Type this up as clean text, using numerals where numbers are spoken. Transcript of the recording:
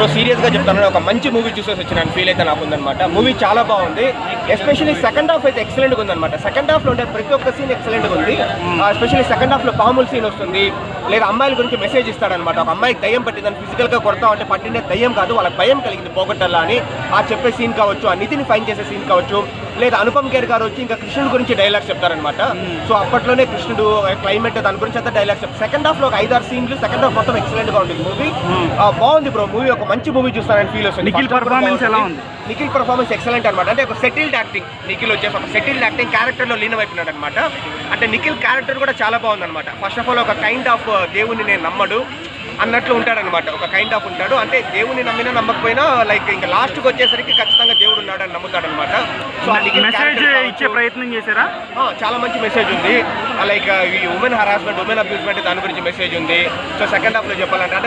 So సీరియస్గా చెప్తాను, ఒక మంచి మూవీ చూసేసి వచ్చిన ఫీల్ అయితే నాకు ఉందన్నమాట. మూవీ చాలా బాగుంది, ఎస్పెషల్లీ సెకండ్ హాఫ్ అయితే ఎక్సలెంట్గా ఉందన్నమాట. సెకండ్ హాఫ్లో ఉండే ప్రతి ఒక్క సీన్ ఎక్సలెంట్గా ఉంది. ఎస్పెషల్లీ సెకండ్ హాఫ్లో పాముల సీన్ వస్తుంది, లేదా అమ్మాయిల గురించి మెసేజ్ ఇస్తాడనమాట. ఒక అమ్మాయికి దయ్యం పట్టిందని ఫిజికల్గా కొడతా ఉంటే పట్టిండే దయ్యం కాదు, వాళ్ళకి భయం కలిగింది పోగొట్టాలా అని ఆ చెప్పే సీన్ కావచ్చు, ఆ నిధిని ఫైన్ చేసే సీన్ కావచ్చు, లేదా అనుపమ్ ఖేర్ గారు వచ్చి ఇంకా కృష్ణుడు గురించి డైలాగ్స్ చెప్తారనమాట. సో అప్పట్లోనే కృష్ణుడు క్లైమేట్ దాని గురించి అంతా డైలాగ్స్ చెప్తారు. సెకండ్ హాఫ్లో ఒక 5-6 సీన్లు, సెకండ్ హాఫ్ మొత్తం ఎక్సలెంట్గా ఉంటుంది మూవీ. బాగుంది బ్రో మూవీ, ఒక మంచి మూవీ చూస్తానని ఫీల్ వస్తుంది. నిఖిల్ పర్ఫార్మెన్స్ ఎలా ఉంది? నిఖిల్ పర్ఫార్మెన్స్ ఎక్సలెంట్ అనమాట. అంటే ఒక సెటిల్డ్ యాక్టింగ్, నిఖిల్ వచ్చేసి ఒక సెటిల్డ్ యాక్టింగ్ క్యారెక్టర్లో లీనమైపోయినాడు అనమాట. అంటే నిఖిల్ క్యారెక్టర్ కూడా చాలా బాగుందన్నమాట. ఫస్ట్ ఆఫ్ ఆల్ ఒక కైండ్ ఆఫ్ దేవుని నేను నమ్మడు అన్నట్లు ఉంటాడనమాట. ఒక కైండ్ ఆఫ్ ఉంటాడు, అంటే దేవుని నమ్మినా నమ్మకపోయినా లైక్ ఇంకా లాస్ట్కి వచ్చేసరికి ఖచ్చితంగా దేవుడు ఉన్నాడు అని నమ్ముతాడనమాట. సో మెసేజ్ ఇచ్చే ప్రయత్నం చేశారా? చాలా మంచి మెసేజ్ ఉంది. లైక్ ఈ ఉమెన్ హరాస్మెంట్, ఉమెన్ అబ్యూస్మెంట్ దాని గురించి మెసేజ్ ఉంది. సో సెకండ్ హాఫ్లో చెప్పాలంటే అంటే